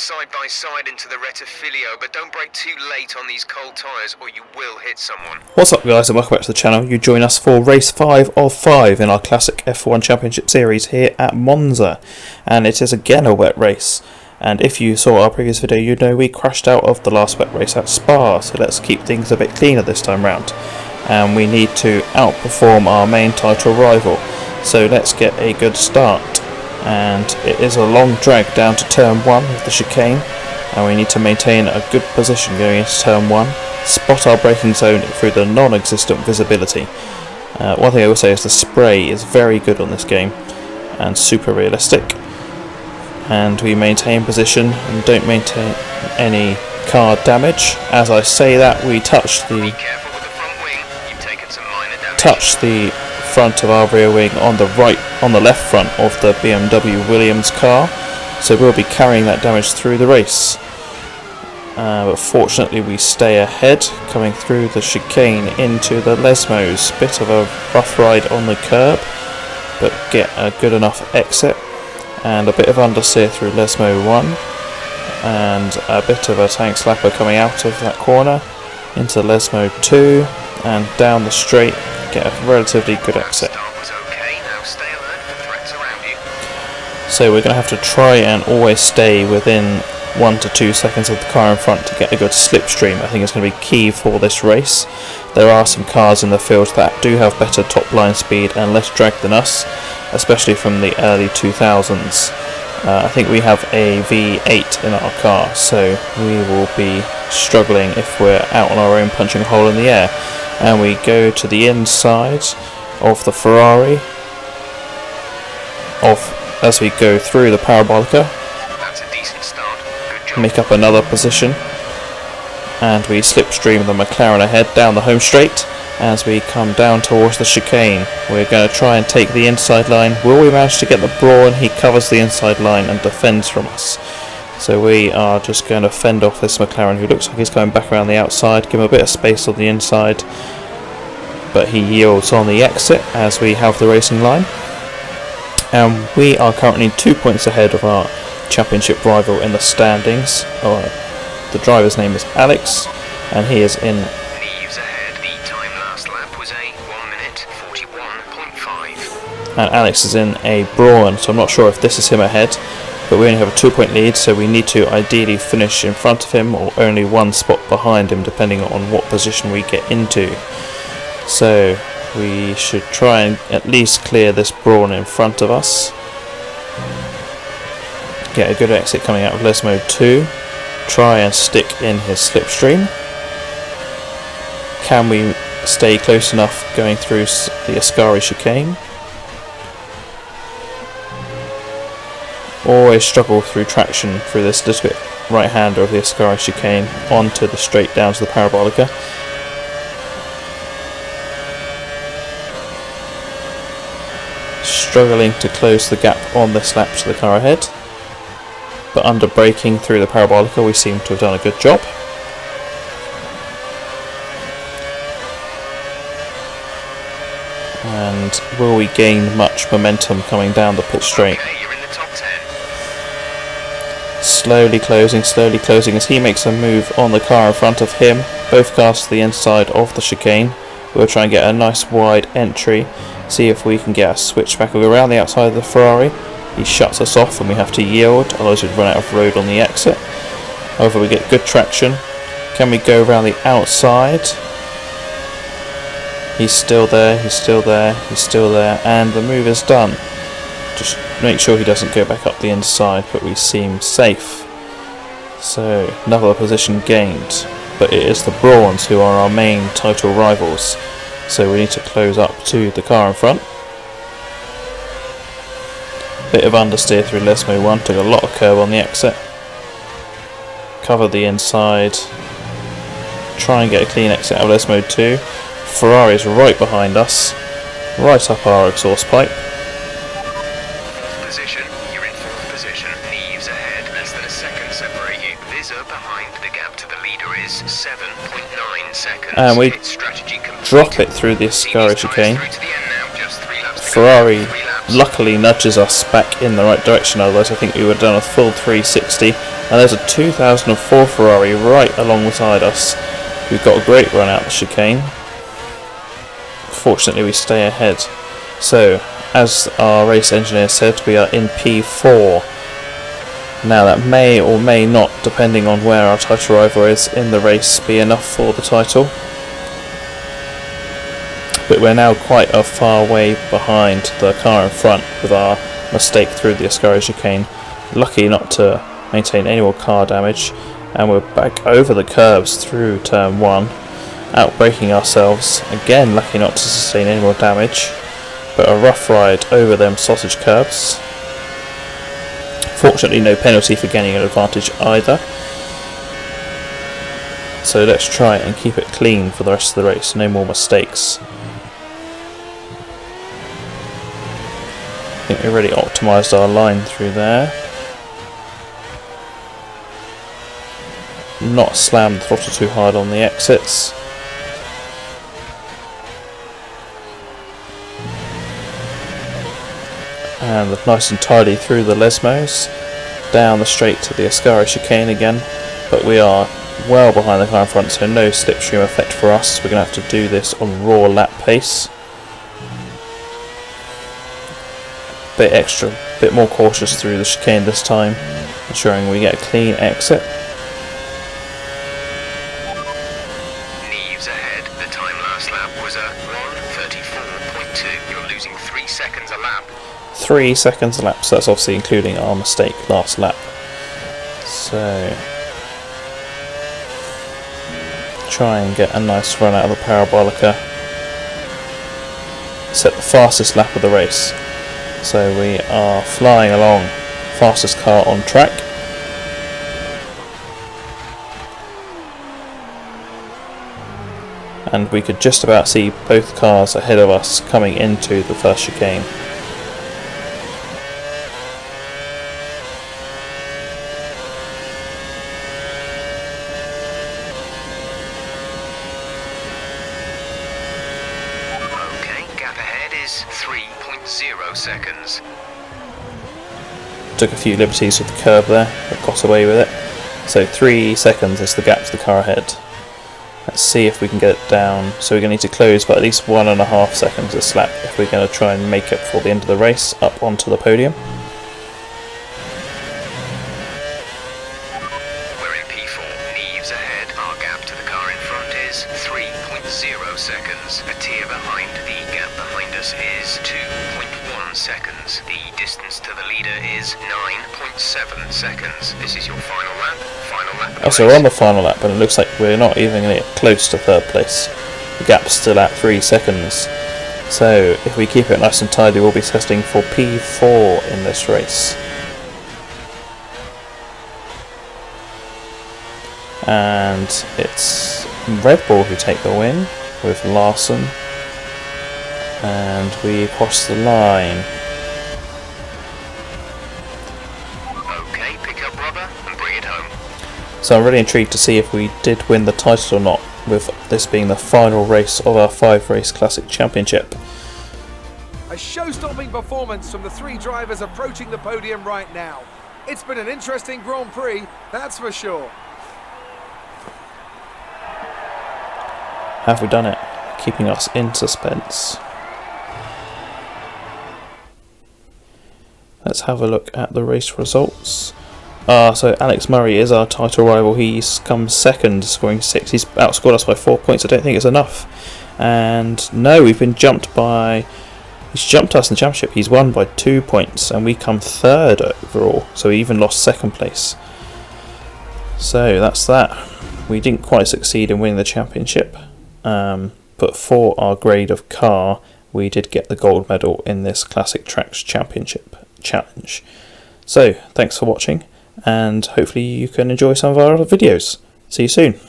side by side into the Rettifilio, but don't brake too late on these cold tyres or you will hit someone. What's up guys, and welcome back to the channel. You join us for race 5 of 5 in our classic F1 Championship Series here at Monza. And it is again a wet race. And if you saw our previous video, you know we crashed out of the last wet race at Spa, so let's keep things a bit cleaner this time round. And we need to outperform our main title rival. So let's get a good start. And it is a long drag down to turn 1 of the chicane, and we need to maintain a good position going into turn 1, spot our braking zone through the non-existent visibility. One thing I will say is the spray is very good on this game and super realistic, and we maintain position and don't maintain any car damage. As I say that, we touch the front of our rear wing on the left front of the BMW Williams car, so we'll be carrying that damage through the race. But fortunately we stay ahead, coming through the chicane into the Lesmos. Bit of a rough ride on the curb, but get a good enough exit, and a bit of understeer through Lesmo 1, and a bit of a tank slapper coming out of that corner into Lesmo 2, and down the straight. Get a relatively good exit. So we're going to have to try and always stay within 1 to 2 seconds of the car in front to get a good slipstream. I think it's going to be key for this race. There are some cars in the field that do have better top line speed and less drag than us, especially from the early 2000s. I think we have a V8 in our car, so we will be struggling if we're out on our own punching a hole in the air. And we go to the inside of the Ferrari as we go through the Parabolica. That's a decent start. Good job. Make up another position, and we slipstream the McLaren ahead down the home straight. As we come down towards the chicane, we're going to try and take the inside line. Will we manage to get the Brawn? He covers the inside line and defends from us. So we are just going to fend off this McLaren, who looks like he's coming back around the outside, give him a bit of space on the inside, but he yields on the exit as we have the racing line. And we are currently 2 points ahead of our championship rival in the standings. The driver's name is Alex, and he is in. Leaves ahead. The time last lap was a 1 minute 41.5. And Alex is in a Brawn, so I'm not sure if this is him ahead. But we only have a 2-point lead, so we need to ideally finish in front of him or only one spot behind him, depending on what position we get into. So we should try and at least clear this Brawn in front of us. Get a good exit coming out of Lesmo 2. Try and stick in his slipstream. Can we stay close enough going through the Ascari chicane? Always struggle through traction through this little bit right-hander of the Ascari chicane onto the straight down to the Parabolica. Struggling to close the gap on this lap to the car ahead, but under braking through the Parabolica we seem to have done a good job. And will we gain much momentum coming down the pit straight? Slowly closing as he makes a move on the car in front of him. Both cars to the inside of the chicane. We'll try and get a nice wide entry, see if we can get a switch back around the outside of the Ferrari. He shuts us off and we have to yield, otherwise we'd run out of road on the exit. However, we get good traction. Can we go around the outside? He's still there, and the move is done. Just make sure he doesn't go back up the inside, but we seem safe. So another position gained, but it is the Brawns who are our main title rivals, so we need to close up to the car in front. Bit of understeer through Lesmo 1, took a lot of curb on the exit. Cover the inside, try and get a clean exit out of Lesmo 2. Ferrari's right behind us, right up our exhaust pipe. You're in fourth position. Neves ahead, less than a second separate you. Visor behind. The gap to the leader is 7.9 seconds. And we drop it through the Ascari chicane. Ferrari luckily nudges us back in the right direction, otherwise I think we would have done a full 360. And there's a 2004 Ferrari right alongside us. We've got a great run out the chicane. Fortunately we stay ahead. So, as our race engineer said, we are in P4. Now that may or may not, depending on where our title rival is in the race, be enough for the title. But we're now quite a far way behind the car in front with our mistake through the Ascari chicane. Lucky not to maintain any more car damage, and we're back over the curves through turn 1, outbraking ourselves. Again, lucky not to sustain any more damage, but a rough ride over them sausage curbs. Fortunately no penalty for gaining an advantage either. So let's try and keep it clean for the rest of the race, no more mistakes. I think we really optimised our line through there. Not slammed the throttle too hard on the exits. And nice and tidy through the Lesmos, down the straight to the Ascari chicane again, but we are well behind the car in front, so no slipstream effect for us. We're going to have to do this on raw lap pace. Bit more cautious through the chicane this time, ensuring we get a clean exit. Neves ahead. The time last lap was a 1:34.2. You're losing 3 seconds a lap. 3 seconds a lap, so that's obviously including our mistake last lap. So try and get a nice run out of the Parabolica. Set the fastest lap of the race. So we are flying along, fastest car on track. And we could just about see both cars ahead of us coming into the first chicane. Gap ahead is 3.0 seconds. Took a few liberties with the curb there, but got away with it. So 3 seconds is the gap to the car ahead. Let's see if we can get it down. So we're going to need to close by at least 1.5 seconds a lap if we're going to try and make it for the end of the race up onto the podium. We're in P4. Neves ahead. Our gap to the car in front is 3.0 seconds. A tier behind. The gap behind us is 2.1 seconds. The distance to the leader is 9.7 seconds. This is your final lap. Final lap. Oh, so we're on the final lap, and it looks like we're not even going to get close to third place. The gap's still at 3 seconds. So if we keep it nice and tidy, we'll be testing for P4 in this race. And it's Red Bull who take the win with Larson. And we cross the line. Okay, pick up rubber and bring it home. So I'm really intrigued to see if we did win the title or not, with this being the final race of our 5-race Classic Championship. A show-stopping performance from the 3 drivers approaching the podium right now. It's been an interesting Grand Prix, that's for sure. Have we done it? Keeping us in suspense. Let's have a look at the race results. So Alex Murray is our title rival. He's come second, scoring 6. He's outscored us by 4 points. I don't think it's enough. And no, we've been jumped by... He's jumped us in the championship. He's won by 2 points, and we come third overall. So he even lost second place. So that's that. We didn't quite succeed in winning the championship. But for our grade of car, we did get the gold medal in this Classic Tracks Championship challenge. So thanks for watching, and hopefully you can enjoy some of our other videos. See you soon.